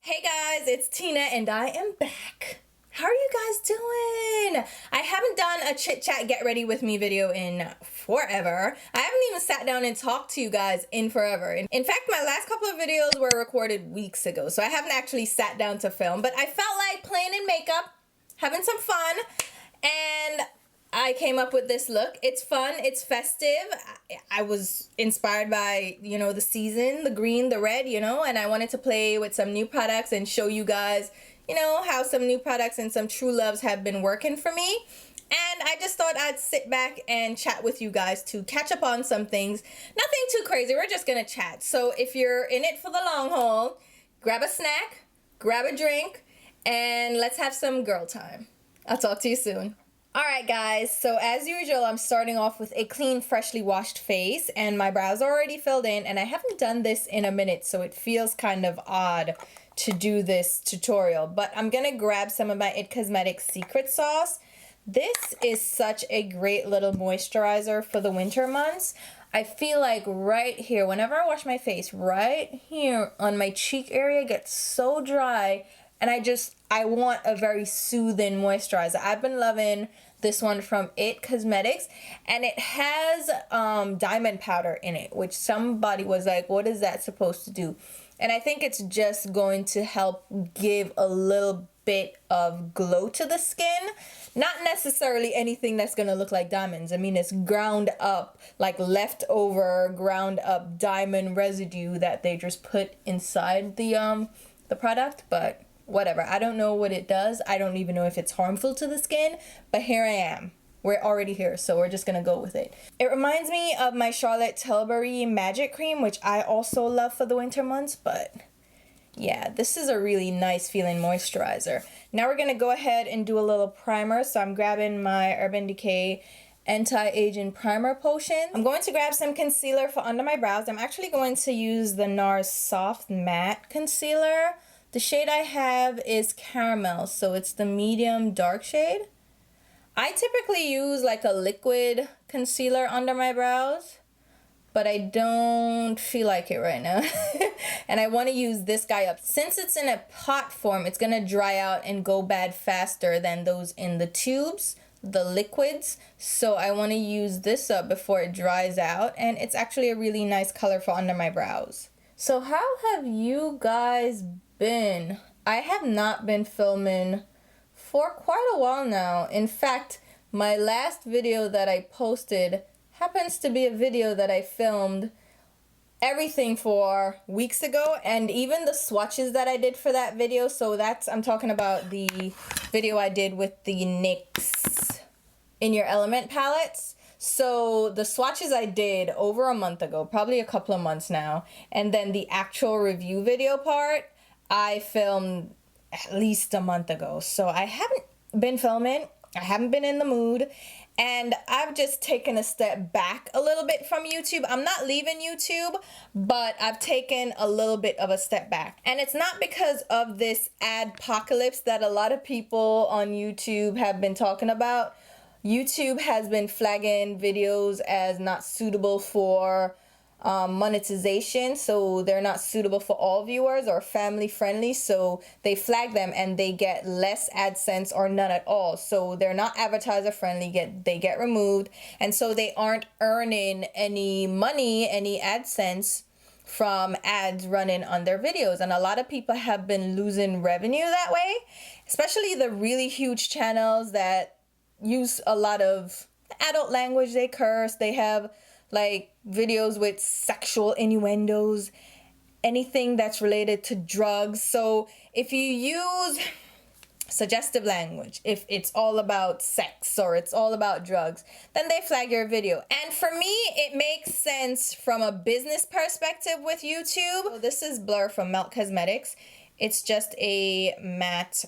Hey guys, it's Tina and I am back. How are you guys doing? I haven't done a chit chat get ready with me video in forever. I haven't even sat down and talked to you guys in forever. In fact, my last couple of videos were recorded weeks ago, so I haven't actually sat down to film, but I felt like playing in makeup, having some fun, and I came up with this look. It's fun, it's festive. I was inspired by, the season, the green, the red, and I wanted to play with some new products and show you guys, how some new products and some true loves have been working for me. And I just thought I'd sit back and chat with you guys to catch up on some things. Nothing too crazy, we're just gonna chat. So if you're in it for the long haul, grab a snack, grab a drink, and let's have some girl time. I'll talk to you soon. Alright guys, so as usual, I'm starting off with a clean, freshly washed face, and my brows are already filled in, and I haven't done this in a minute, so it feels kind of odd to do this tutorial, but I'm gonna grab some of my IT Cosmetics Secret Sauce. This is such a great little moisturizer for the winter months. I feel like right here, whenever I wash my face, right here on my cheek area gets so dry, and I want a very soothing moisturizer. I've been loving this one from IT Cosmetics, and it has diamond powder in it, which somebody was like, what is that supposed to do? And I think it's just going to help give a little bit of glow to the skin. Not necessarily anything that's gonna look like diamonds. I mean, it's ground up, like leftover ground up diamond residue that they just put inside the product, but whatever. I don't know what it does. I don't even know if it's harmful to the skin, but here I am. We're already here, so we're just gonna go with it. It reminds me of my Charlotte Tilbury Magic Cream, which I also love for the winter months, but yeah, this is a really nice feeling moisturizer. Now we're gonna go ahead and do a little primer, so I'm grabbing my Urban Decay Anti-Aging Primer Potion. I'm going to grab some concealer for under my brows. I'm actually going to use the NARS Soft Matte Concealer. The shade I have is Caramel, so it's the medium dark shade. I typically use like a liquid concealer under my brows, but I don't feel like it right now. And I want to use this guy up. Since it's in a pot form, it's going to dry out and go bad faster than those in the tubes, the liquids. So I want to use this up before it dries out, and it's actually a really nice color for under my brows. So how have you guys been? I have not been filming for quite a while now. In fact, my last video that I posted happens to be a video that I filmed everything for weeks ago, and even the swatches that I did for that video. So I'm talking about the video I did with the NYX In Your Element palettes. So the swatches I did over a month ago, probably a couple of months now, and then the actual review video part I filmed at least a month ago. So I haven't been filming, I haven't been in the mood, and I've just taken a step back a little bit from YouTube. I'm not leaving YouTube, but I've taken a little bit of a step back. And it's not because of this adpocalypse that a lot of people on YouTube have been talking about. YouTube has been flagging videos as not suitable for monetization, so they're not suitable for all viewers or family friendly, so they flag them and they get less AdSense or none at all. So they're not advertiser friendly, they get removed, and so they aren't earning any money, any AdSense from ads running on their videos. And a lot of people have been losing revenue that way, especially the really huge channels that use a lot of adult language. They curse, they have like videos with sexual innuendos, anything that's related to drugs. So if you use suggestive language, if it's all about sex or it's all about drugs, then they flag your video. And for me, it makes sense from a business perspective with YouTube. So this is Blur from Melt Cosmetics. It's just a matte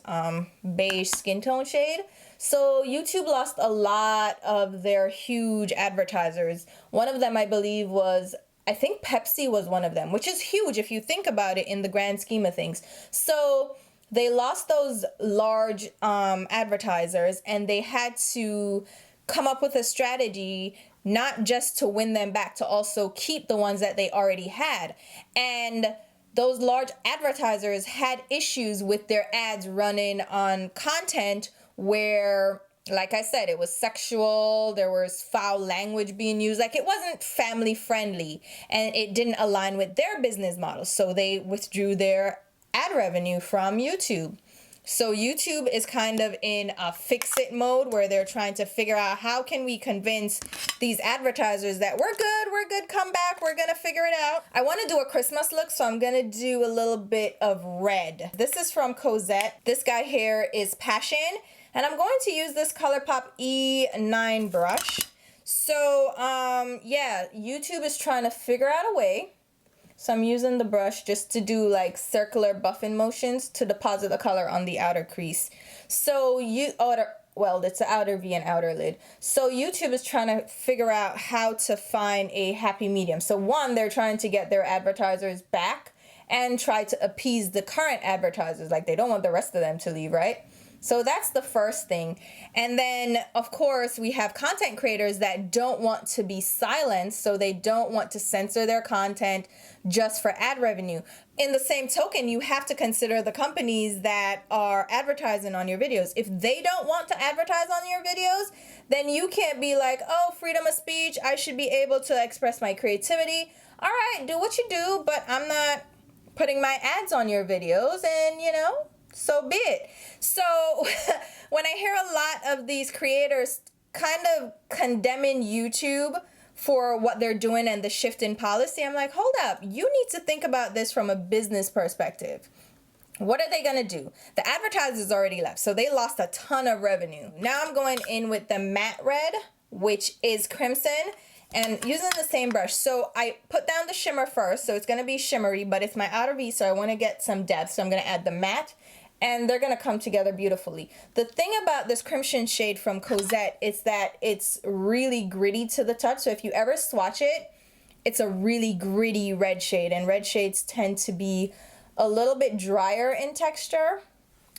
beige skin tone shade. So YouTube lost a lot of their huge advertisers. One of them, I believe, I think Pepsi was one of them, which is huge if you think about it in the grand scheme of things. So they lost those large advertisers, and they had to come up with a strategy not just to win them back, to also keep the ones that they already had. And those large advertisers had issues with their ads running on content where, like I said, it was sexual, there was foul language being used, like it wasn't family friendly, and it didn't align with their business model. So they withdrew their ad revenue from YouTube. So YouTube is kind of in a fix-it mode where they're trying to figure out how can we convince these advertisers that we're good, come back, we're gonna figure it out. I want to do a Christmas look, so I'm gonna do a little bit of red. This is from Cosette. This guy here is Passion, and I'm going to use this ColourPop E9 brush. So yeah, YouTube is trying to figure out a way. So I'm using the brush just to do like circular buffing motions to deposit the color on the outer crease. So well, it's the outer V and outer lid. So YouTube is trying to figure out how to find a happy medium. So one, they're trying to get their advertisers back and try to appease the current advertisers. Like they don't want the rest of them to leave, right? So that's the first thing. And then, of course, we have content creators that don't want to be silenced, so they don't want to censor their content just for ad revenue. In the same token, you have to consider the companies that are advertising on your videos. If they don't want to advertise on your videos, then you can't be like, oh, freedom of speech, I should be able to express my creativity. All right, do what you do, but I'm not putting my ads on your videos, and you know, so be it. So when I hear a lot of these creators kind of condemning YouTube for what they're doing and the shift in policy, I'm like, hold up, you need to think about this from a business perspective. What are they gonna do? The advertisers already left, so they lost a ton of revenue. Now I'm going in with the matte red, which is crimson, and using the same brush. So I put down the shimmer first, so it's gonna be shimmery, but it's my outer V, so I wanna get some depth, so I'm gonna add the matte, and they're gonna come together beautifully. The thing about this crimson shade from Cosette is that it's really gritty to the touch, so if you ever swatch it, it's a really gritty red shade, and red shades tend to be a little bit drier in texture,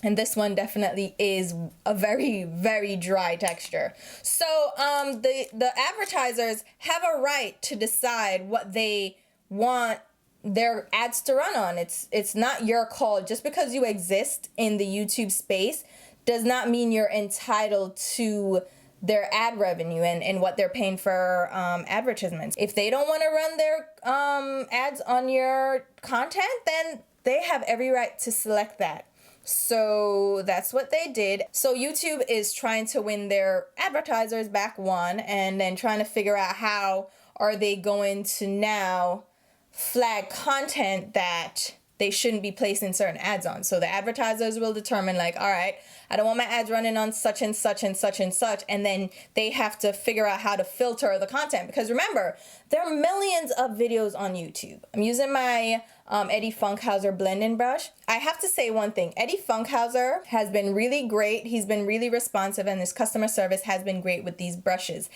and this one definitely is a very, very dry texture. So the advertisers have a right to decide what they want their ads to run on. It's not your call. Just because you exist in the YouTube space does not mean you're entitled to their ad revenue and what they're paying for advertisements. If they don't want to run their ads on your content, then they have every right to select that. So that's what they did. So YouTube is trying to win their advertisers back, one, and then trying to figure out how are they going to now flag content that they shouldn't be placing certain ads on. So the advertisers will determine like, all right, I don't want my ads running on such and such and such and such, and then they have to figure out how to filter the content, because remember, there are millions of videos on YouTube. I'm using my Eddie Funkhouser blending brush. I have to say one thing, Eddie Funkhouser has been really great. He's been really responsive, and his customer service has been great with these brushes.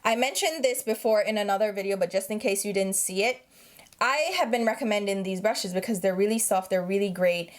I mentioned this before in another video, but just in case you didn't see it, I have been recommending these brushes because they're really soft, they're really great.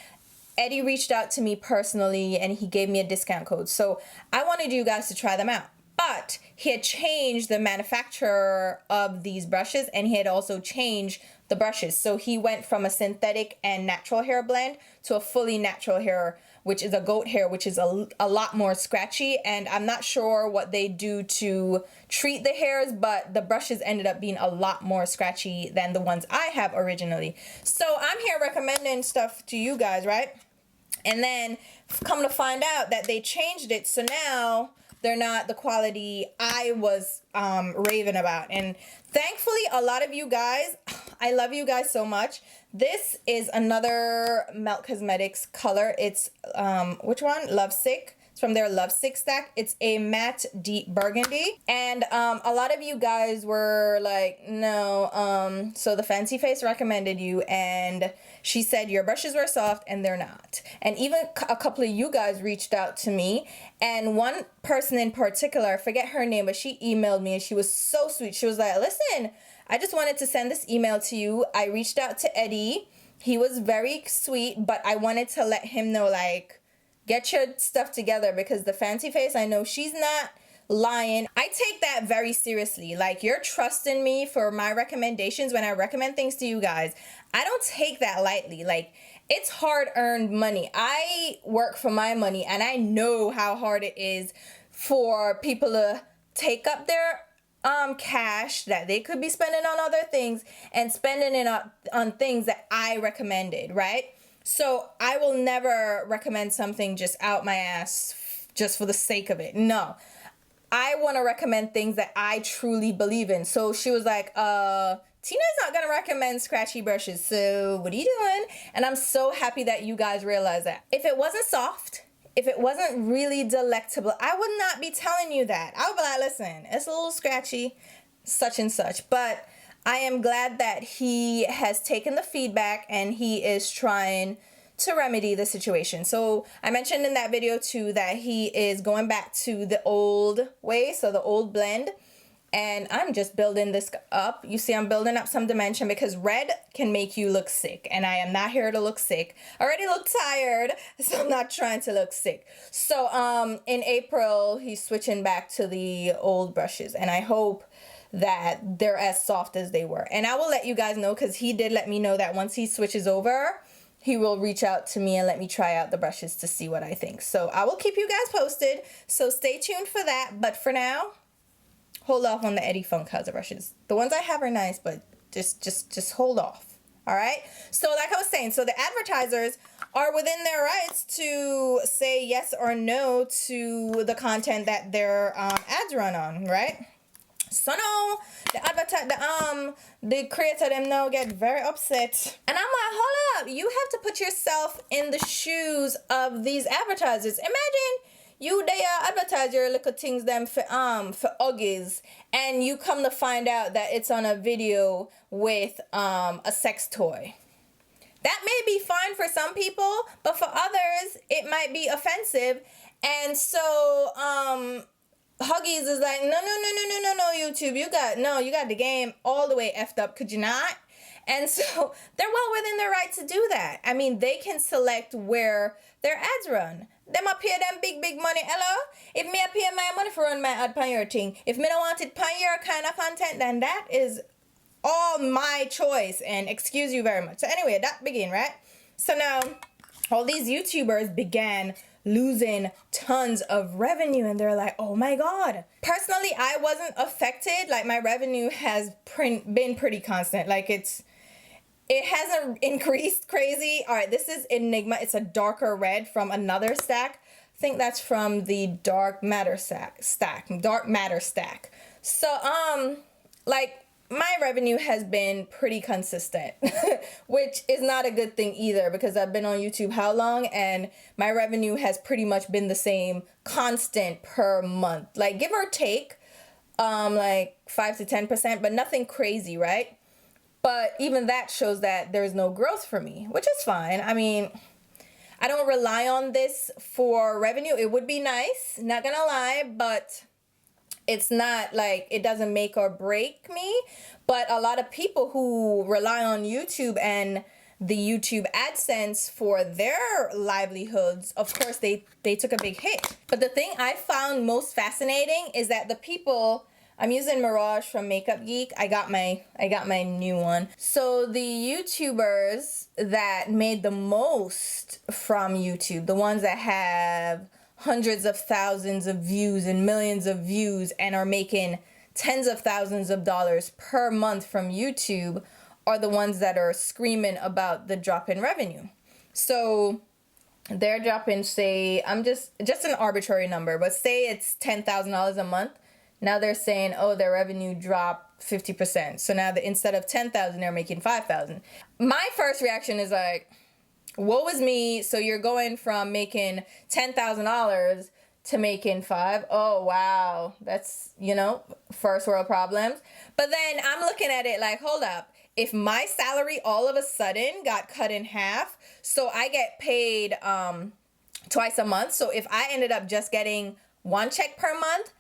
Eddie reached out to me personally and he gave me a discount code. So I wanted you guys to try them out. But he had changed the manufacturer of these brushes, and he had also changed the brushes. So he went from a synthetic and natural hair blend to a fully natural hair, which is a goat hair, which is a lot more scratchy. And I'm not sure what they do to treat the hairs, but the brushes ended up being a lot more scratchy than the ones I have originally. So I'm here recommending stuff to you guys, right? And then come to find out that they changed it. So now they're not the quality I was raving about. And thankfully, a lot of you guys, I love you guys so much. This is another Melt Cosmetics color. It's, which one? Lovesick. It's from their Lovesick stack. It's a matte deep burgundy. And a lot of you guys were like, no. So the Fancy Face recommended you, and she said your brushes were soft, and they're not. And even a couple of you guys reached out to me, and one person in particular, I forget her name, but she emailed me, and she was so sweet. She was like, listen, I just wanted to send this email to you. I reached out to Eddie. He was very sweet, but I wanted to let him know, like, get your stuff together, because the Fancy Face, I know she's not lying. I take that very seriously. Like, you're trusting me for my recommendations. When I recommend things to you guys, I don't take that lightly. Like, it's hard-earned money. I work for my money, and I know how hard it is for people to take up their cash that they could be spending on other things and spending it on things that I recommended, right? So I will never recommend something just out my ass just for the sake of it. No. I want to recommend things that I truly believe in. So she was like, Tina's not going to recommend scratchy brushes, so what are you doing? And I'm so happy that you guys realize that. If it wasn't soft, if it wasn't really delectable, I would not be telling you that. I would be like, listen, it's a little scratchy, such and such. But I am glad that he has taken the feedback and he is trying to remedy the situation. So I mentioned in that video too that he is going back to the old way, so the old blend. And I'm just building this up. You see, I'm building up some dimension because red can make you look sick. And I am not here to look sick. I already look tired, so I'm not trying to look sick. So in April, he's switching back to the old brushes. And I hope that they're as soft as they were. And I will let you guys know because he did let me know that once he switches over, he will reach out to me and let me try out the brushes to see what I think. So I will keep you guys posted. So stay tuned for that. But for now, hold off on the Eddie Funkhouser brushes. The ones I have are nice, but just hold off. All right? So like I was saying, so the advertisers are within their rights to say yes or no to the content that their ads run on, right? So no, the creator them now get very upset. And I'm like, hold up, you have to put yourself in the shoes of these advertisers. Imagine you they advertise your little things them for Uggies, and you come to find out that it's on a video with a sex toy. That may be fine for some people, but for others it might be offensive. And so Huggies is like, no, YouTube, you got the game all the way effed up, could you not? And so they're well within their right to do that. I mean, they can select where their ads run. Them up here, them big money. Hello? If me up here my money for run my ad pan your thing, if me don't want it pan your kind of content, then that is all my choice. And excuse you very much. So anyway, that begin, right? So now all these YouTubers began losing tons of revenue, and they're like, oh my god. Personally, I wasn't affected. Like, my revenue has been pretty constant. Like, it hasn't increased crazy. All right, this is Enigma. It's a darker red from another stack. I think that's from the dark matter stack. So like, my revenue has been pretty consistent, which is not a good thing either, because I've been on YouTube how long, and my revenue has pretty much been the same, constant per month, like give or take like 5 to 10%, but nothing crazy, right? But even that shows that there's no growth for me, which is fine. I mean, I don't rely on this for revenue. It would be nice, not gonna lie, but it's not like it doesn't make or break me. But a lot of people who rely on YouTube and the YouTube AdSense for their livelihoods, of course, they took a big hit. But the thing I found most fascinating is that the people, I'm using Mirage from Makeup Geek. I got my new one. So the YouTubers that made the most from YouTube, the ones that have hundreds of thousands of views and millions of views and are making tens of thousands of dollars per month from YouTube, are the ones that are screaming about the drop in revenue. So they're dropping, say, I'm just an arbitrary number, but say it's $10,000 a month. Now they're saying, oh, their revenue dropped 50%. So now instead of 10,000, they're making 5,000. My first reaction is like, woe is me. So you're going from making $10,000 to making 5. Oh, wow. That's, first world problems. But then I'm looking at it like, hold up. If my salary all of a sudden got cut in half, so I get paid twice a month. So if I ended up just getting one check per month,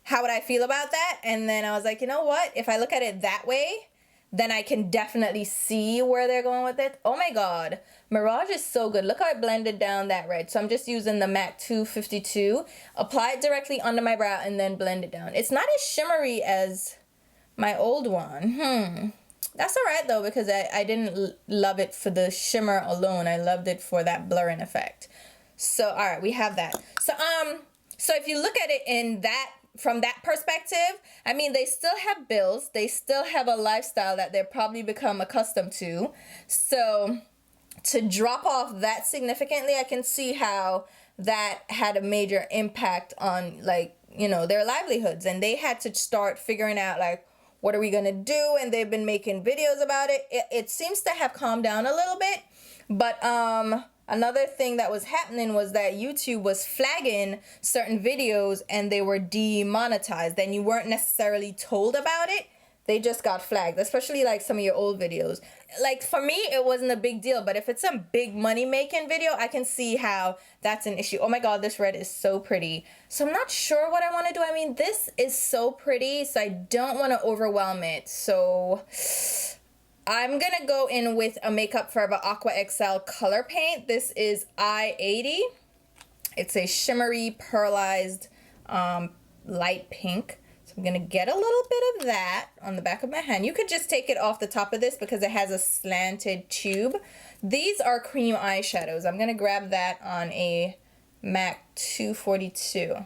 how would I feel about that? And then I was like, you know what? If I look at it that way, then I can definitely see where they're going with it. Oh my god. Mirage is so good. Look how I blended down that red. So I'm just using the MAC 252. Apply it directly under my brow and then blend it down. It's not as shimmery as my old one. That's all right though, because I didn't love it for the shimmer alone. I loved it for that blurring effect. So, all right, we have that. So if you look at it in that, from that perspective, I mean, they still have bills. They still have a lifestyle that they've probably become accustomed to. So to drop off that significantly, I can see how that had a major impact on, like, you know, their livelihoods. And they had to start figuring out, like, what are we going to do? And they've been making videos about it. It seems to have calmed down a little bit. But another thing that was happening was that YouTube was flagging certain videos and they were demonetized. And you weren't necessarily told about it. They just got flagged, especially like some of your old videos. Like for me, it wasn't a big deal, but if it's a big money making video, I can see how that's an issue. Oh my God, this red is so pretty. So I'm not sure what I want to do. I mean, this is so pretty, so I don't want to overwhelm it. So I'm going to go in with a Makeup Forever Aqua XL color paint. This is I-80. It's a shimmery, pearlized, light pink. I'm going to get a little bit of that on the back of my hand. You could just take it off the top of this because it has a slanted tube. These are cream eyeshadows. I'm going to grab that on a MAC 242.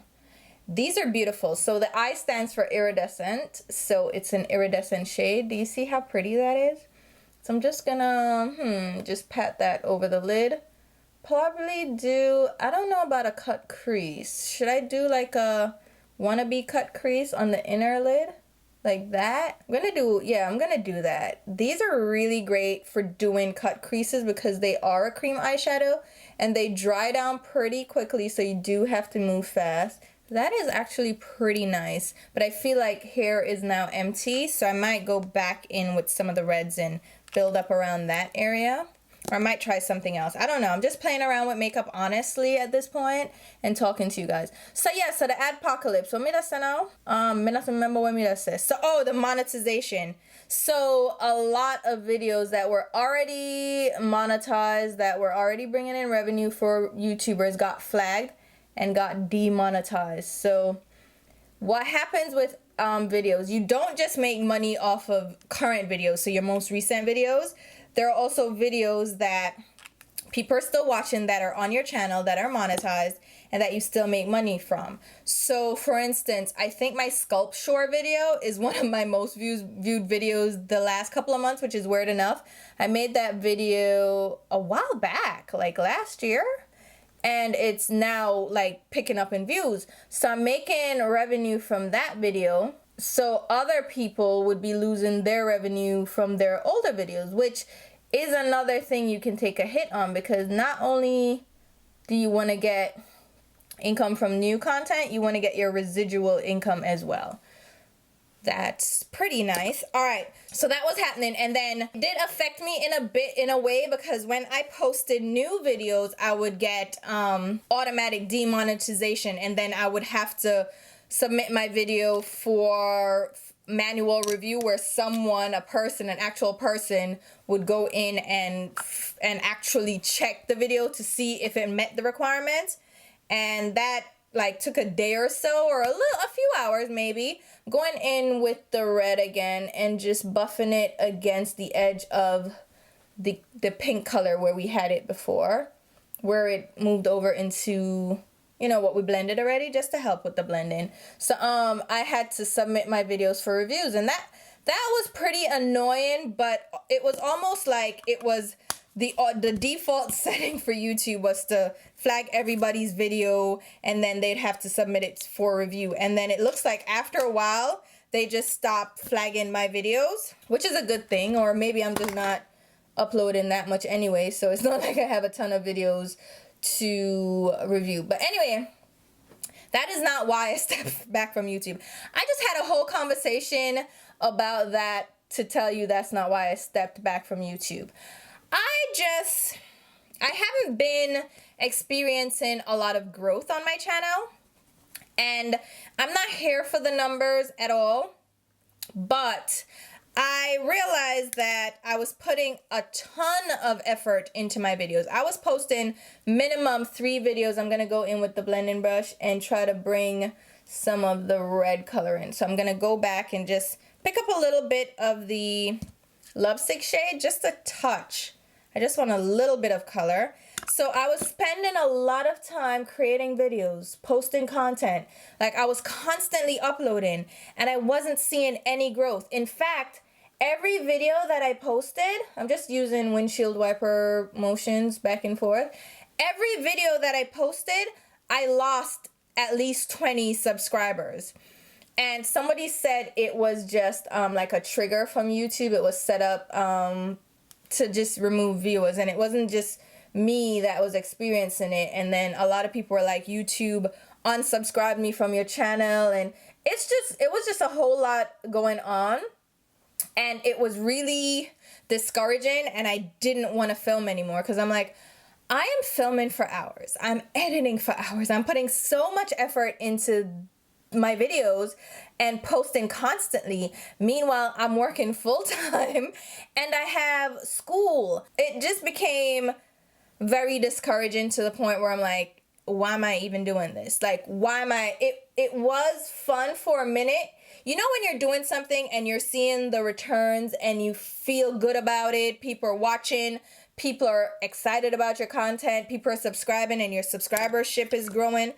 These are beautiful. So the I stands for iridescent. So it's an iridescent shade. Do you see how pretty that is? So I'm just going to just pat that over the lid. Probably do, I don't know about a cut crease. Should I do like a wannabe cut crease on the inner lid like that? I'm gonna do that. These are really great for doing cut creases because they are a cream eyeshadow and they dry down pretty quickly, so you do have to move fast. That is actually pretty nice, but I feel like hair is now empty, so I might go back in with some of the reds and build up around that area. Or I might try something else. I don't know. I'm just playing around with makeup honestly at this point and talking to you guys. So yeah, so the adpocalypse. What me that say now? Me not remember what me that says. So the monetization. So a lot of videos that were already monetized, that were already bringing in revenue for YouTubers, got flagged and got demonetized. So what happens with videos? You don't just make money off of current videos, so your most recent videos. There are also videos that people are still watching that are on your channel that are monetized and that you still make money from. So for instance, I think my sculpture video is one of my most viewed videos the last couple of months, which is weird enough. I made that video a while back, like last year, and it's now like picking up in views. So I'm making revenue from that video. So other people would be losing their revenue from their older videos, which is another thing you can take a hit on, because not only do you want to get income from new content, you want to get your residual income as well. That's pretty nice. All right, so that was happening, and then it did affect me in a way, because when I posted new videos, I would get automatic demonetization, and then I would have to submit my video for manual review, where someone, an actual person would go in and actually check the video to see if it met the requirements. And that like took a day or so, or a few hours maybe, going in with the red again and just buffing it against the edge of the pink color where we had it before, where it moved over into, you know, what we blended already, just to help with the blending. So I had to submit my videos for reviews, and that was pretty annoying, but it was almost like it was the default setting for YouTube was to flag everybody's video, and then they'd have to submit it for review. And then it looks like after a while they just stopped flagging my videos, which is a good thing, or maybe I'm just not uploading that much anyway, so it's not like I have a ton of videos to review. But anyway, that is not why I stepped back from YouTube. I just had a whole conversation about that to tell you that's not why I stepped back from YouTube. I haven't been experiencing a lot of growth on my channel, and I'm not here for the numbers at all, but I realized that I was putting a ton of effort into my videos. I was posting minimum 3 videos. I'm going to go in with the blending brush and try to bring some of the red color in. So I'm going to go back and just pick up a little bit of the Lovesick shade, just a touch. I just want a little bit of color. So I was spending a lot of time creating videos, posting content. Like I was constantly uploading and I wasn't seeing any growth. In fact, every video that I posted, I'm just using windshield wiper motions back and forth. Every video that I posted, I lost at least 20 subscribers. And somebody said it was just like a trigger from YouTube. It was set up to just remove viewers. And it wasn't just me that was experiencing it. And then a lot of people were like, YouTube unsubscribed me from your channel. And it was just a whole lot going on. And it was really discouraging. And I didn't want to film anymore because I'm like, I am filming for hours. I'm editing for hours. I'm putting so much effort into my videos and posting constantly. Meanwhile, I'm working full time and I have school. It just became very discouraging to the point where I'm like, why am I even doing this? Like, why am I? It was fun for a minute. You know when you're doing something and you're seeing the returns and you feel good about it, people are watching, people are excited about your content, people are subscribing and your subscribership is growing.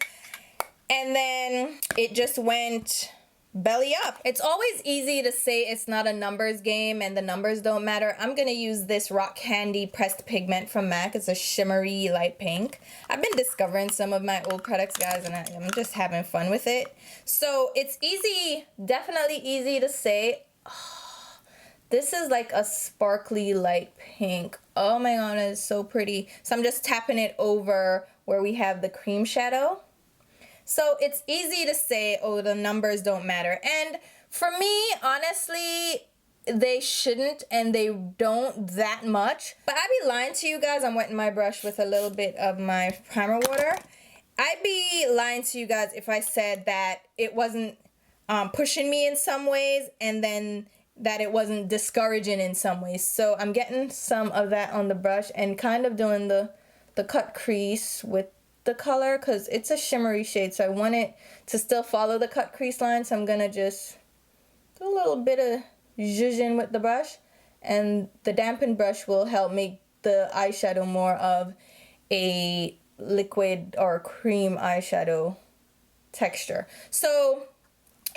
And then it just went belly up. It's always easy to say it's not a numbers game and the numbers don't matter. I'm gonna use this Rock Candy pressed pigment from MAC. It's a shimmery light pink. I've been discovering some of my old products, guys, and I'm just having fun with it. So it's easy, definitely easy to say, oh, this is like a sparkly light pink. Oh my god, it's so pretty. So I'm just tapping it over where we have the cream shadow. So it's easy to say, oh, the numbers don't matter. And for me, honestly, they shouldn't and they don't that much. But I'd be lying to you guys. I'm wetting my brush with a little bit of my primer water. I'd be lying to you guys if I said that it wasn't pushing me in some ways and then that it wasn't discouraging in some ways. So I'm getting some of that on the brush and kind of doing the cut crease with the color because it's a shimmery shade, so I want it to still follow the cut crease line. So I'm gonna just do a little bit of zhuzhing with the brush, and the dampened brush will help make the eyeshadow more of a liquid or cream eyeshadow texture. So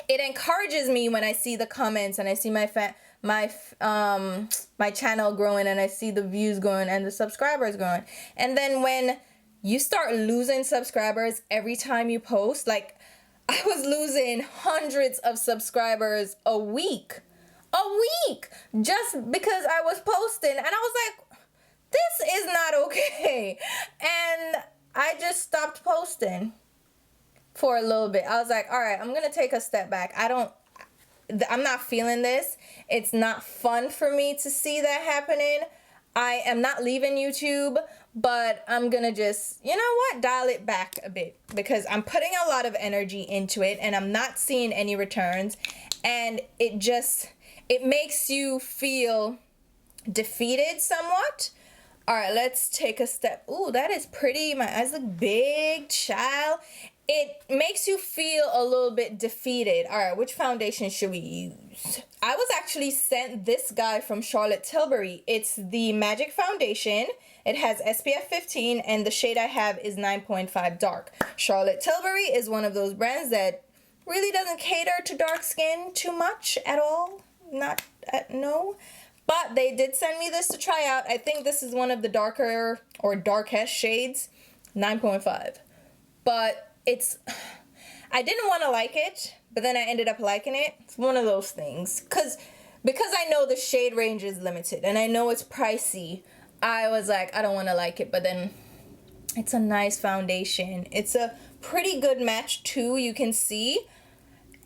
it encourages me when I see the comments and I see my channel growing and I see the views growing and the subscribers growing. And then when you start losing subscribers every time you post, like I was losing hundreds of subscribers a week, just because I was posting, and I was like, this is not okay. And I just stopped posting for a little bit. I was like, all right, I'm gonna take a step back. I'm not feeling this. It's not fun for me to see that happening. I am not leaving YouTube, but I'm gonna just, you know what, dial it back a bit because I'm putting a lot of energy into it and I'm not seeing any returns, and it makes you feel defeated somewhat. All right, let's take a step. Ooh, that is pretty. My eyes look big, child. It makes you feel a little bit defeated. All right, which foundation should we use? I was actually sent this guy from Charlotte Tilbury. It's the Magic Foundation. It has SPF 15 and the shade I have is 9.5 dark. Charlotte Tilbury is one of those brands that really doesn't cater to dark skin too much at all. No. But they did send me this to try out. I think this is one of the darker or darkest shades, 9.5. But I didn't want to like it, but then I ended up liking it. It's one of those things. Because I know the shade range is limited and I know it's pricey, I was like, I don't want to like it. But then it's a nice foundation. It's a pretty good match too, you can see.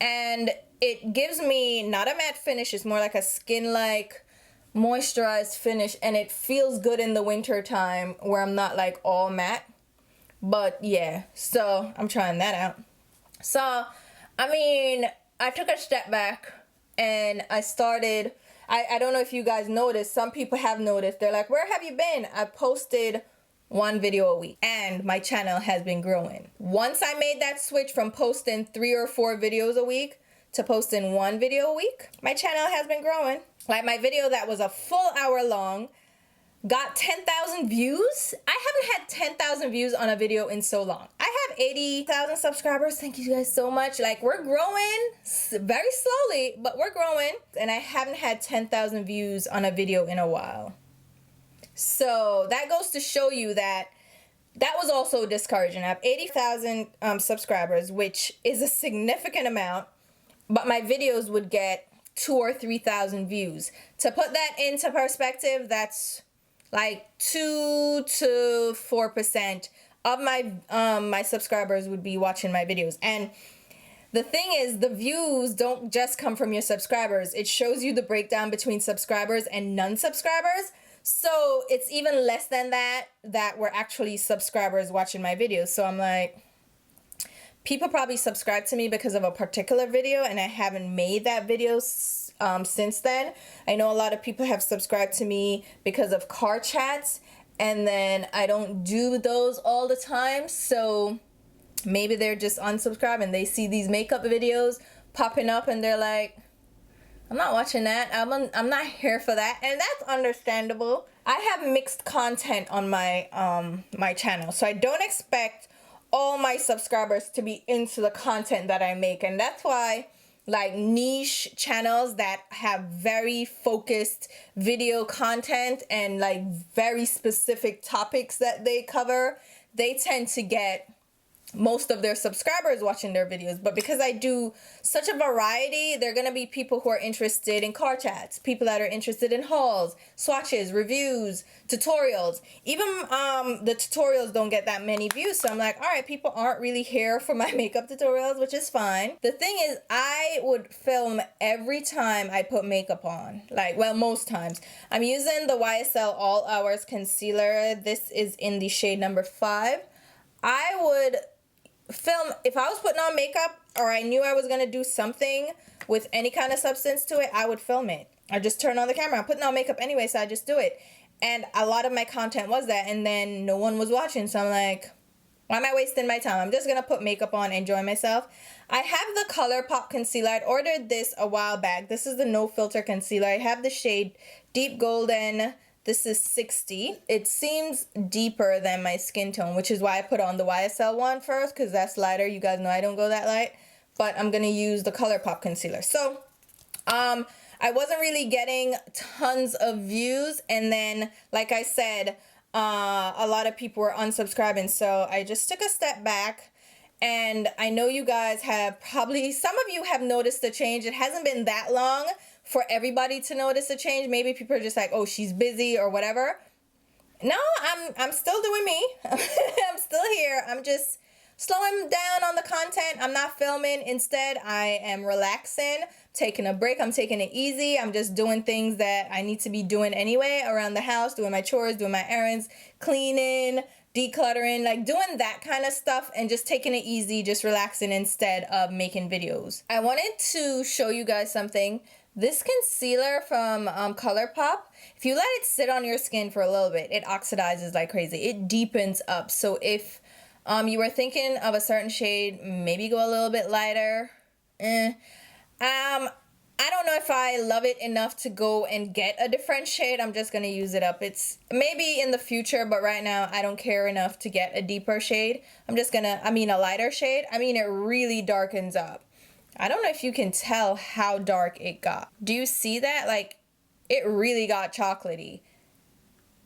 And it gives me not a matte finish. It's more like a skin-like moisturized finish. And it feels good in the winter time where I'm not like all matte. But yeah, so I'm trying that out. So, I mean, I took a step back and I started, I don't know if you guys noticed, some people have noticed, they're like, where have you been? I posted one video a week and my channel has been growing. Once I made that switch from posting 3 or 4 videos a week to posting 1 video a week, my channel has been growing. Like my video that was a full hour long got 10,000 views. I haven't had 10,000 views on a video in so long. I have 80,000 subscribers. Thank you guys so much. Like we're growing very slowly, but we're growing. And I haven't had 10,000 views on a video in a while. So that goes to show you that that was also discouraging. I have 80,000 subscribers, which is a significant amount, but my videos would get 2,000 or 3,000 views. To put that into perspective, that's like 2 to 4% of my my subscribers would be watching my videos. And the thing is, the views don't just come from your subscribers. It shows you the breakdown between subscribers and non-subscribers. So it's even less than that were actually subscribers watching my videos. So I'm like, people probably subscribe to me because of a particular video and I haven't made that video since then. I know a lot of people have subscribed to me because of car chats, and then I don't do those all the time. So maybe they're just unsubscribed and they see these makeup videos popping up and they're like, I'm not watching that. I'm not here for that. And that's understandable. I have mixed content on my my channel. So I don't expect all my subscribers to be into the content that I make. And that's why like niche channels that have very focused video content and like very specific topics that they cover, they tend to get most of their subscribers watching their videos. But because I do such a variety, they're gonna be people who are interested in car chats, people that are interested in hauls, swatches, reviews, tutorials. Even the tutorials don't get that many views, so I'm like, all right, people aren't really here for my makeup tutorials, which is fine. The thing is, I would film every time I put makeup on. Like, well, most times. I'm using the YSL All Hours Concealer. This is in the shade number 5. I would film, if I was putting on makeup or I knew I was going to do something with any kind of substance to it, I would film it. I just turn on the camera. I'm putting on makeup anyway, so I just do it. And a lot of my content was that, and then no one was watching, so I'm like, why am I wasting my time? I'm just going to put makeup on, enjoy myself. I have the ColourPop concealer. I ordered this a while back. This is the No Filter concealer. I have the shade Deep Golden. This is 60. It seems deeper than my skin tone, which is why I put on the YSL one first, because that's lighter. You guys know I don't go that light. But I'm going to use the ColourPop concealer. So, I wasn't really getting tons of views. And then, like I said, a lot of people were unsubscribing. So, I just took a step back. And I know you guys have probably, some of you have noticed the change. It hasn't been that long for everybody to notice a change. Maybe people are just like, oh, she's busy or whatever. No, I'm still doing me. I'm still here. I'm just slowing down on the content. I'm not filming. Instead, I am relaxing, taking a break. I'm taking it easy. I'm just doing things that I need to be doing anyway around the house, doing my chores, doing my errands, cleaning, decluttering, like doing that kind of stuff and just taking it easy, just relaxing instead of making videos. I wanted to show you guys something. This concealer from ColourPop, if you let it sit on your skin for a little bit, it oxidizes like crazy. It deepens up. So if you were thinking of a certain shade, maybe go a little bit lighter. I don't know if I love it enough to go and get a different shade. I'm just going to use it up. It's maybe in the future, but right now I don't care enough to get a deeper shade. I'm just going to, a lighter shade. It really darkens up. I don't know if you can tell how dark it got. Do you see that? Like, it really got chocolatey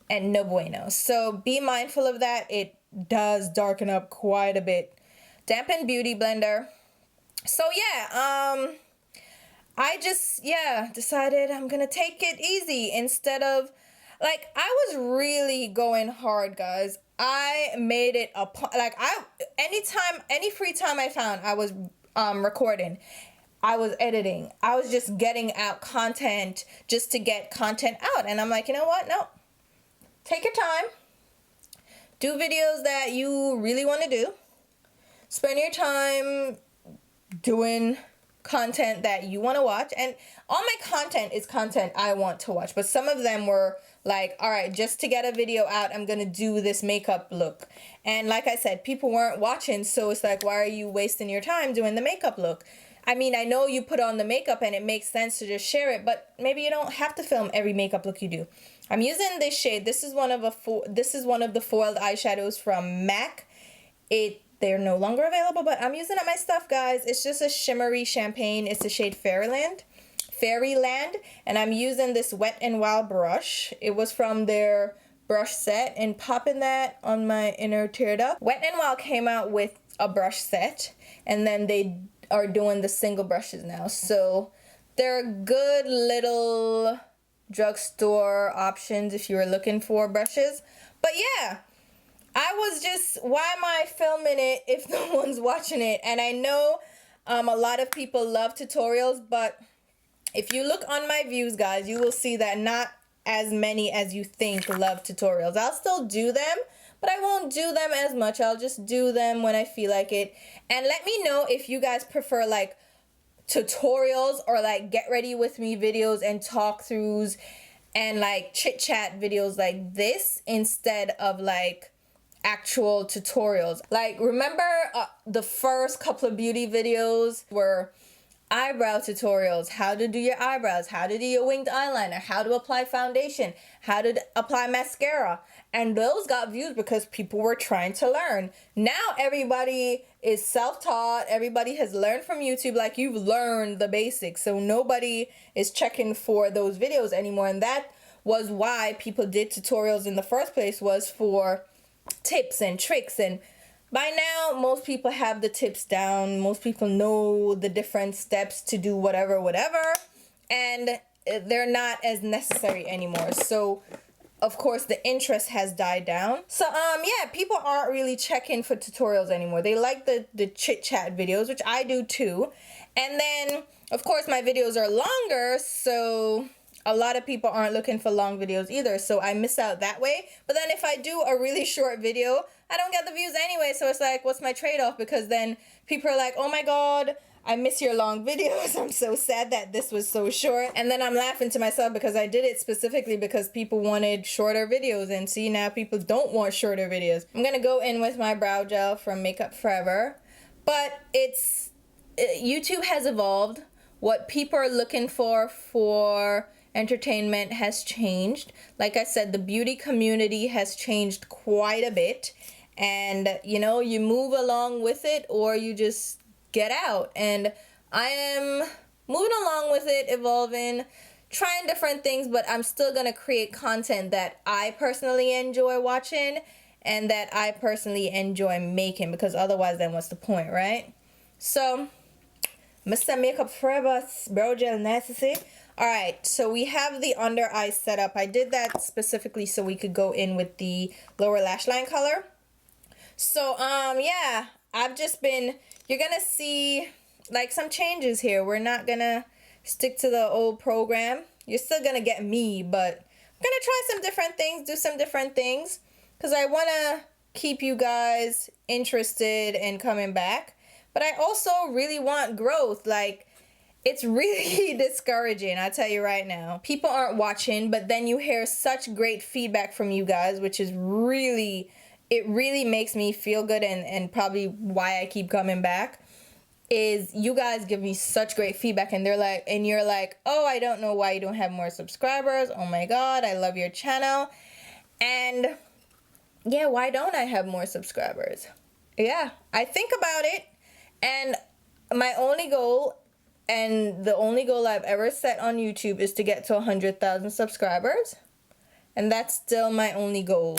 and no bueno. So be mindful of that. It does darken up quite a bit. Dampen Beauty Blender. So yeah, I just, decided I'm gonna take it easy instead of, like, I was really going hard, guys. I made it a, any free time I found, I was recording. I was editing. I was just getting out content just to get content out. And I'm like, you know what? No. Take your time. Do videos that you really want to do. Spend your time doing content that you want to watch. And all my content is content I want to watch. But some of them were like, all right, just to get a video out, I'm going to do this makeup look. And like I said, people weren't watching. So it's like, why are you wasting your time doing the makeup look? I mean, I know you put on the makeup and it makes sense to just share it, but maybe you don't have to film every makeup look you do. I'm using this shade. This is one of the foiled eyeshadows from MAC. They're no longer available, but I'm using up my stuff, guys. It's just a shimmery champagne. It's the shade Fairyland, and I'm using this Wet n Wild brush. It was from their brush set, and popping that on my inner tear duct. Wet n Wild came out with a brush set, and then they are doing the single brushes now. So they're good little drugstore options if you were looking for brushes. But yeah, I was just, why am I filming it if no one's watching it? And I know a lot of people love tutorials, but if you look on my views, guys, you will see that not as many as you think love tutorials. I'll still do them, but I won't do them as much. I'll just do them when I feel like it. And let me know if you guys prefer like tutorials or like get ready with me videos and talk throughs and like chit chat videos like this instead of like actual tutorials. Like, remember the first couple of beauty videos were eyebrow tutorials, how to do your eyebrows, how to do your winged eyeliner, how to apply foundation, how to apply mascara, and those got views because people were trying to learn. Now everybody is self-taught, everybody has learned from YouTube, like you've learned the basics, so nobody is checking for those videos anymore. And that was why people did tutorials in the first place, was for tips and tricks. And by now most people have the tips down, most people know the different steps to do whatever, and they're not as necessary anymore. So of course the interest has died down. So yeah, people aren't really checking for tutorials anymore. They like the chit chat videos, which I do too. And then of course my videos are longer, so a lot of people aren't looking for long videos either, so I miss out that way. But then if I do a really short video, I don't get the views anyway, so it's like, what's my trade-off? Because then people are like, oh my god, I miss your long videos. I'm so sad that this was so short. And then I'm laughing to myself because I did it specifically because people wanted shorter videos, and see, now people don't want shorter videos. I'm gonna go in with my brow gel from Makeup Forever, but YouTube has evolved. What people are looking for entertainment has changed. Like I said, the beauty community has changed quite a bit, and you know, you move along with it or you just get out. And I am moving along with it, evolving, trying different things, but I'm still gonna create content that I personally enjoy watching and that I personally enjoy making, because otherwise then what's the point, right? So Mr. Makeup Forever brow gel necessary. Alright, so we have the under eye set up. I did that specifically so we could go in with the lower lash line color. So, yeah, I've just been, you're gonna see like some changes here. We're not gonna stick to the old program. You're still gonna get me, but I'm gonna try some different things, do some different things, because I wanna keep you guys interested in coming back. But I also really want growth. Like, it's really discouraging, I'll tell you right now. People aren't watching, but then you hear such great feedback from you guys, which is really, it really makes me feel good, and probably why I keep coming back, is you guys give me such great feedback, and they're like, and you're like, oh, I don't know why you don't have more subscribers. Oh my god, I love your channel. And yeah, why don't I have more subscribers? Yeah, I think about it, and my only goal, and the only goal I've ever set on YouTube, is to get to 100,000 subscribers. And that's still my only goal.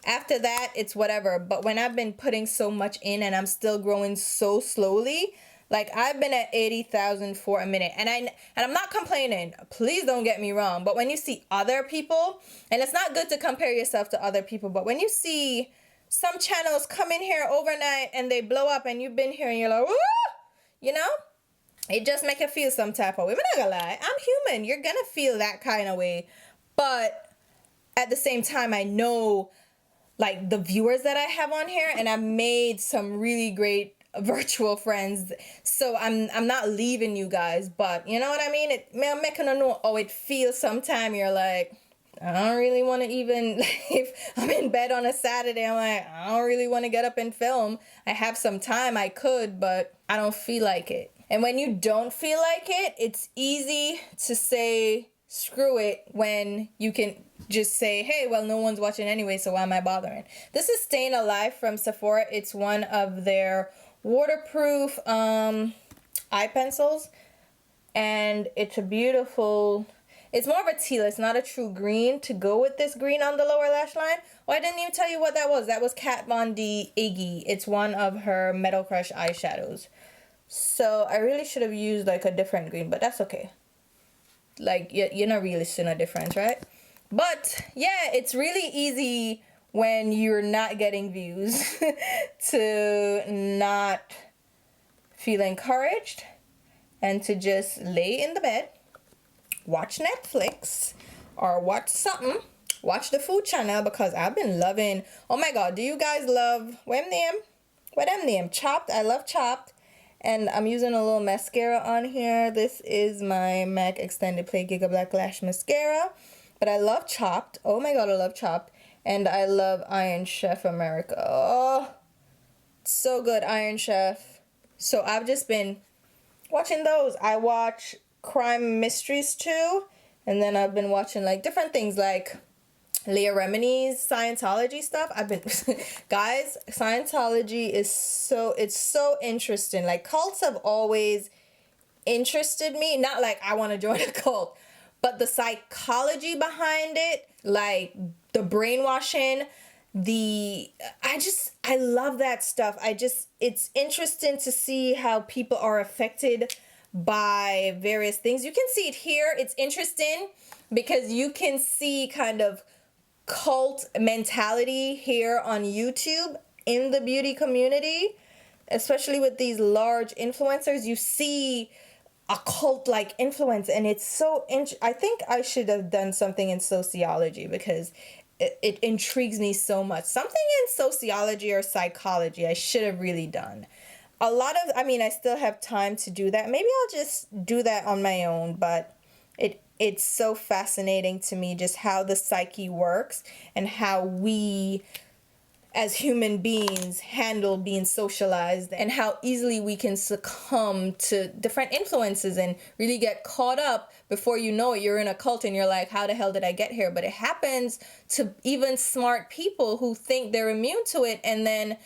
After that, it's whatever. But when I've been putting so much in and I'm still growing so slowly, like I've been at 80,000 for a minute. And I'm not complaining. Please don't get me wrong. But when you see other people, and it's not good to compare yourself to other people, but when you see some channels come in here overnight and they blow up, and you've been here and you're like, woo! You know? It just make it feel some type of way. But I'm not gonna lie, I'm human. You're gonna feel that kind of way. But at the same time, I know like the viewers that I have on here, and I've made some really great virtual friends. So I'm not leaving you guys, but you know what I mean? I'm making to know how it feels. Sometime you're like, I don't really want to even, if I'm in bed on a Saturday, I'm like, I don't really want to get up and film. I have some time, I could, but I don't feel like it. And when you don't feel like it, it's easy to say screw it when you can just say, hey, well, no one's watching anyway, so why am I bothering? This is Staying Alive from Sephora. It's one of their waterproof eye pencils, and it's a beautiful, it's more of a teal, it's not a true green to go with this green on the lower lash line. Oh, I didn't even tell you what that was. That was Kat Von D Iggy. It's one of her Metal Crush eyeshadows. So I really should have used like a different green, but that's okay. Like, you're not really seeing a difference, right? But yeah, it's really easy when you're not getting views to not feel encouraged and to just lay in the bed, watch Netflix or watch something, watch the food channel, because I've been loving, oh my god, do you guys love, what them name? Chopped. I love Chopped. And I'm using a little mascara on here. This is my MAC Extended Play Giga Black Lash Mascara. But I love Chopped. Oh my god, I love Chopped. And I love Iron Chef America. Oh, so good, Iron Chef. So I've just been watching those. I watch crime mysteries too. And then I've been watching like different things like Leah Remini's Scientology stuff. I've been guys, Scientology is so interesting. Like, cults have always interested me. Not like I want to join a cult, but the psychology behind it, like the brainwashing, I love that stuff. It's interesting to see how people are affected by various things. You can see it here. It's interesting because you can see kind of cult mentality here on YouTube in the beauty community, especially with these large influencers. You see a cult-like influence, and it's so I think I should have done something in sociology because it intrigues me so much. Something in sociology or psychology I should have really done. I still have time to do that. Maybe I'll just do that on my own, but it's so fascinating to me just how the psyche works and how we as human beings handle being socialized and how easily we can succumb to different influences and really get caught up. Before you know it, you're in a cult and you're like, how the hell did I get here? But it happens to even smart people who think they're immune to it, and then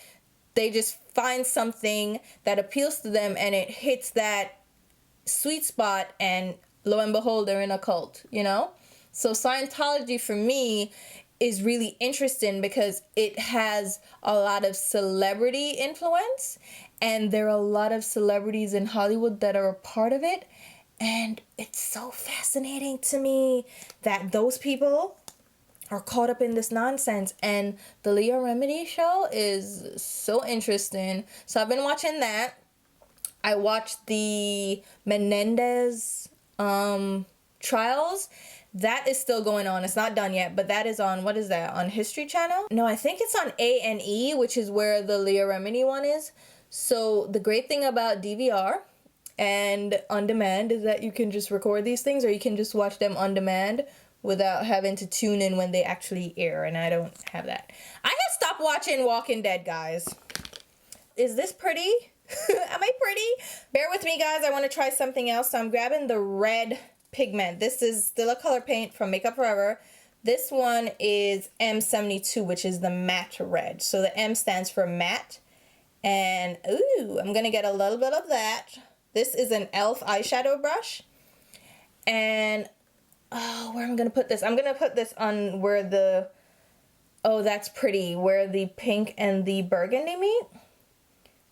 they just find something that appeals to them and it hits that sweet spot, and lo and behold, they're in a cult, you know? So Scientology for me is really interesting because it has a lot of celebrity influence, and there are a lot of celebrities in Hollywood that are a part of it. And it's so fascinating to me that those people are caught up in this nonsense. And the Leah Remini show is so interesting. So I've been watching that. I watched the Menendez trials. That is still going on. It's not done yet, but that is on, what is that, on History Channel? No, I think it's on A&E, which is where the Leah Remini one is. So the great thing about DVR and on demand is that you can just record these things, or you can just watch them on demand without having to tune in when they actually air, and I don't have that. I have stopped watching Walking Dead, guys. Is this pretty? Am I pretty? Bear with me, guys. I want to try something else. So I'm grabbing the red Pigment. This is still a color paint from Makeup Forever. This one is M72, which is the matte red. So the M stands for matte. And ooh, I'm going to get a little bit of that. This is an e.l.f. eyeshadow brush. And oh, where am I going to put this? I'm going to put this on where the, oh, that's pretty, where the pink and the burgundy meet.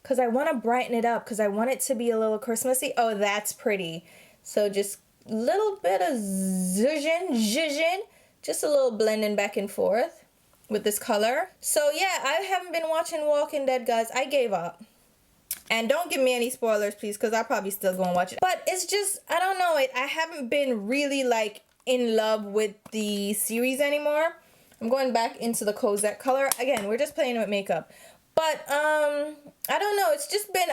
Because I want to brighten it up, because I want it to be a little Christmassy. Oh, that's pretty. So just little bit of zhuzhin, just a little blending back and forth with this color. So yeah, I haven't been watching Walking Dead, guys. I gave up. And don't give me any spoilers, please, because I'll probably still go and watch it. But it's just, I don't know, I haven't been really like in love with the series anymore. I'm going back into the Cosette color. Again, we're just playing with makeup. But I don't know, it's just been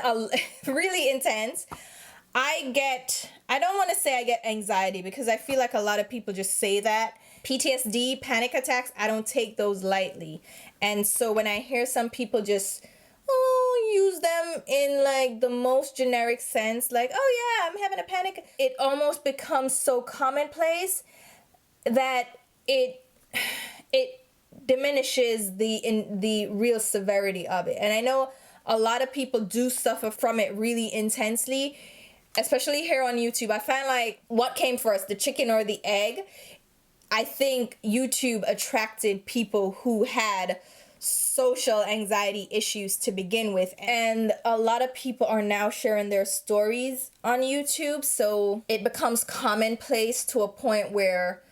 really intense. I don't want to say I get anxiety, because I feel like a lot of people just say that. PTSD, panic attacks, I don't take those lightly. And so when I hear some people just, oh, use them in like the most generic sense, like, oh yeah, I'm having a panic, it almost becomes so commonplace that it diminishes the real severity of it. And I know a lot of people do suffer from it really intensely, especially here on YouTube. I find like, what came first, the chicken or the egg? I think YouTube attracted people who had social anxiety issues to begin with, and a lot of people are now sharing their stories on YouTube, so it becomes commonplace to a point where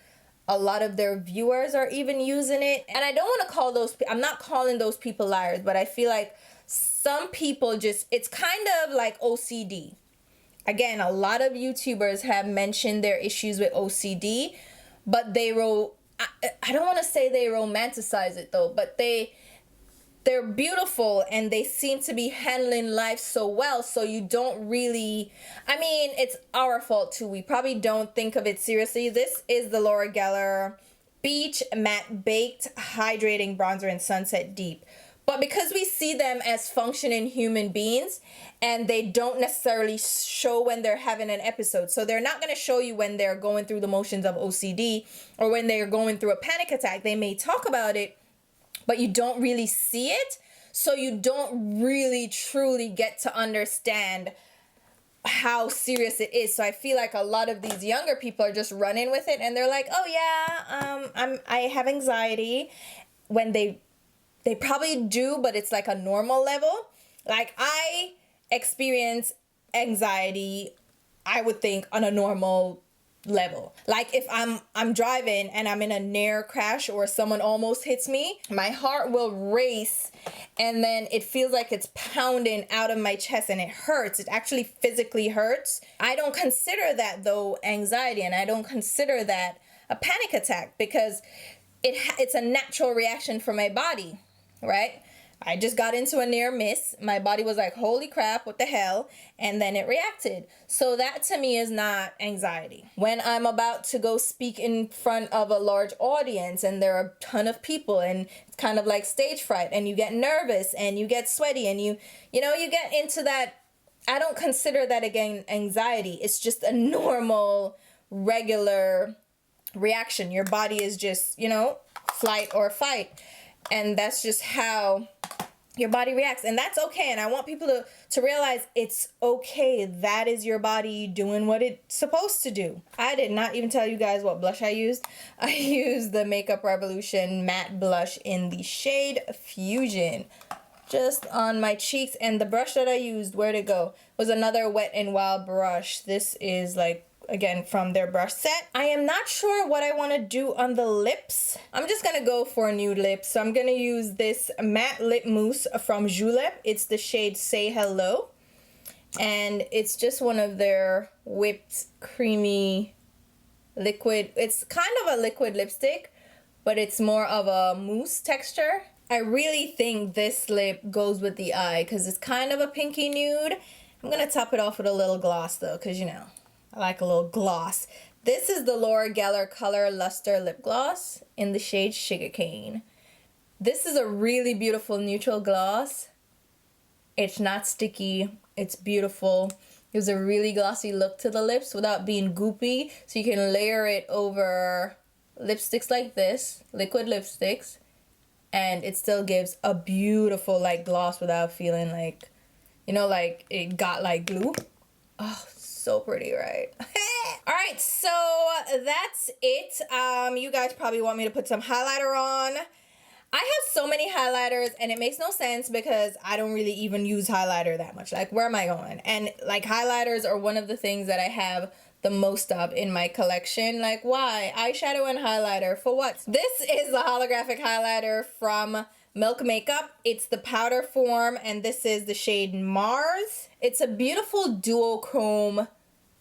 a lot of their viewers are even using it. And I don't want to call those, I'm not calling those people liars, but I feel like some people just, it's kind of like OCD. Again, a lot of YouTubers have mentioned their issues with OCD, but I don't want to say they romanticize it though, but they're beautiful and they seem to be handling life so well, so you don't really, I mean, it's our fault too. We probably don't think of it seriously. This is the Laura Geller Beach Matte Baked Hydrating Bronzer in Sunset Deep. But because we see them as functioning human beings, and they don't necessarily show when they're having an episode. So they're not going to show you when they're going through the motions of OCD or when they're going through a panic attack. They may talk about it, but you don't really see it. So you don't really truly get to understand how serious it is. So I feel like a lot of these younger people are just running with it, and they're like, oh yeah, I have anxiety, when they probably do, but it's like a normal level. Like, I experience anxiety, I would think, on a normal level. Like, if I'm driving and I'm in a near crash or someone almost hits me, my heart will race, and then it feels like it's pounding out of my chest, and it hurts. It actually physically hurts. I don't consider that though anxiety, and I don't consider that a panic attack, because it's a natural reaction for my body, right? I just got into a near miss. My body was like, holy crap, what the hell? And then it reacted. So that to me is not anxiety. When I'm about to go speak in front of a large audience and there are a ton of people, and it's kind of like stage fright, and you get nervous and you get sweaty and you get into that. I don't consider that, again, anxiety. It's just a normal, regular reaction. Your body is just, flight or fight. And that's just how your body reacts. And that's okay. And I want people to realize it's okay. That is your body doing what it's supposed to do. I did not even tell you guys what blush I used. I used the Makeup Revolution matte blush in the shade Fusion, just on my cheeks. And the brush that I used, where'd it go? Was another Wet n Wild brush. This is like, again, from their brush set. I am not sure what I want to do on the lips. I'm just going to go for nude lips. So I'm going to use this matte lip mousse from Julep. It's the shade Say Hello. And it's just one of their whipped creamy liquid. It's kind of a liquid lipstick, but it's more of a mousse texture. I really think this lip goes with the eye because it's kind of a pinky nude. I'm going to top it off with a little gloss though, because I like a little gloss. This is the Laura Geller Color Luster Lip Gloss in the shade Sugarcane. This is a really beautiful neutral gloss. It's not sticky. It's beautiful. Gives a really glossy look to the lips without being goopy. So you can layer it over lipsticks like this, liquid lipsticks, and it still gives a beautiful like gloss without feeling like, like it got like glue. Oh, so pretty, right? All right, so that's it. You guys probably want me to put some highlighter on. I have so many highlighters, and it makes no sense because I don't really even use highlighter that much. Like, where am I going? And like, highlighters are one of the things that I have the most of in my collection. Like, why? Eyeshadow and highlighter for what? This is the holographic highlighter from Milk Makeup. It's the powder form, and this is the shade Mars. It's a beautiful duochrome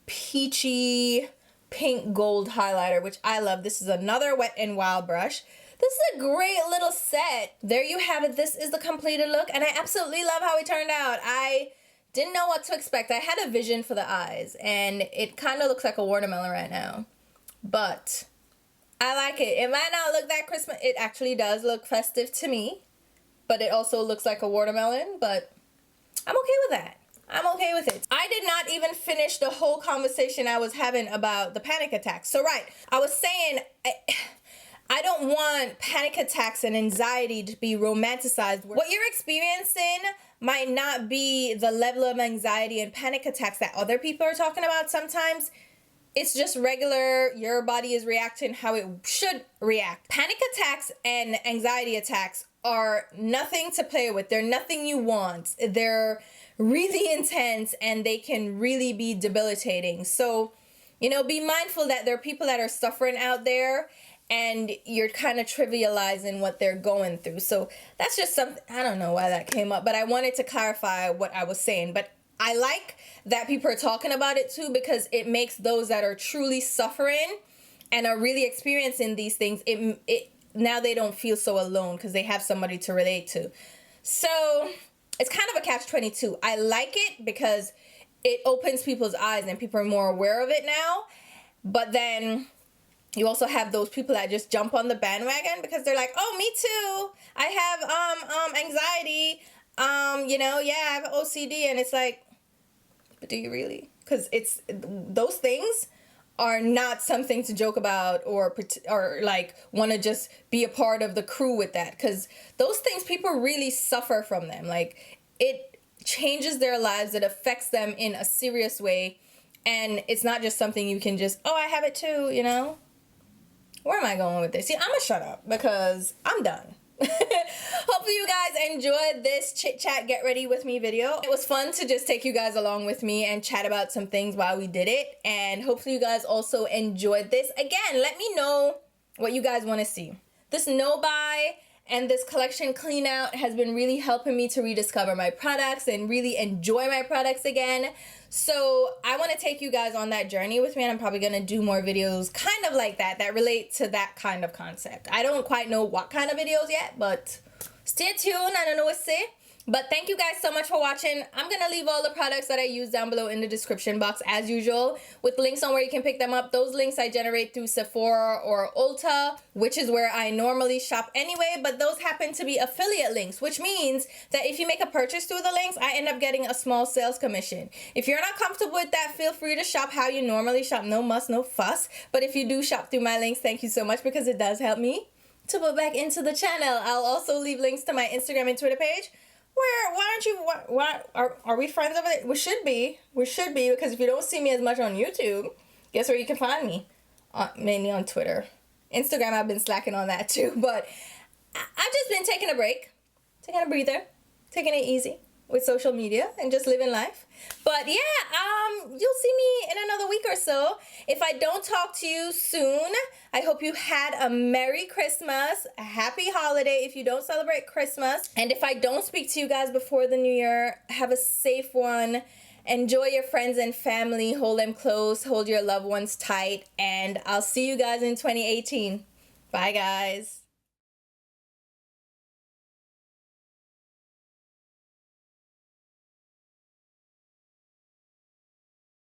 peachy pink gold highlighter, which I love. This is another Wet n Wild brush. This is a great little set. There you have it. This is the completed look, and I absolutely love how it turned out. I didn't know what to expect. I had a vision for the eyes, and it kind of looks like a watermelon right now, but I like it. It might not look that Christmas. It actually does look festive to me, but it also looks like a watermelon, but I'm okay with that. I'm okay with it. I did not even finish the whole conversation I was having about the panic attacks. So right, I was saying I don't want panic attacks and anxiety to be romanticized. What you're experiencing might not be the level of anxiety and panic attacks that other people are talking about sometimes. It's just regular, your body is reacting how it should react. Panic attacks and anxiety attacks are nothing to play with. They're nothing you want. They're really intense and they can really be debilitating. So, you know, be mindful that there are people that are suffering out there and you're kind of trivializing what they're going through. So that's just something, I don't know why that came up, but I wanted to clarify what I was saying. But I like that people are talking about it too, because it makes those that are truly suffering and are really experiencing these things, now they don't feel so alone because they have somebody to relate to. So it's kind of a catch-22. I like it because it opens people's eyes and people are more aware of it now. But then you also have those people that just jump on the bandwagon because they're like, oh, me too. I have anxiety. You know, yeah, I have OCD. And it's like, but do you really? Because those things are not something to joke about or like want to just be a part of the crew with that. Because those things, people really suffer from them. Like, it changes their lives. It affects them in a serious way. And it's not just something you can just, oh, I have it too, you know? Where am I going with this? See, I'm going to shut up because I'm done. Hopefully you guys enjoyed this chit chat get ready with me video. It was fun to just take you guys along with me and chat about some things while we did it, and hopefully you guys also enjoyed this. Again, let me know what you guys want to see. This no buy and this collection clean out has been really helping me to rediscover my products and really enjoy my products again. So I want to take you guys on that journey with me, and I'm probably going to do more videos kind of like that relate to that kind of concept. I don't quite know what kind of videos yet, but stay tuned. I don't know what to say. But thank you guys so much for watching. I'm going to leave all the products that I use down below in the description box as usual, with links on where you can pick them up. Those links I generate through Sephora or Ulta, which is where I normally shop anyway, but those happen to be affiliate links, which means that if you make a purchase through the links, I end up getting a small sales commission. If you're not comfortable with that, feel free to shop how you normally shop. No muss, no fuss. But if you do shop through my links, thank you so much because it does help me to put back into the channel. I'll also leave links to my Instagram and Twitter page. Are we friends over there? We should be, because if you don't see me as much on YouTube, guess where you can find me? Mainly on Twitter. Instagram, I've been slacking on that too, but I've just been taking a break, taking a breather, taking it easy with social media and just living life. But yeah, you'll see me in another week or so. If I don't talk to you soon, I hope you had a Merry Christmas, a Happy Holiday if you don't celebrate Christmas. And if I don't speak to you guys before the new year, have a safe one. Enjoy your friends and family, hold them close, hold your loved ones tight, and I'll see you guys in 2018. Bye guys.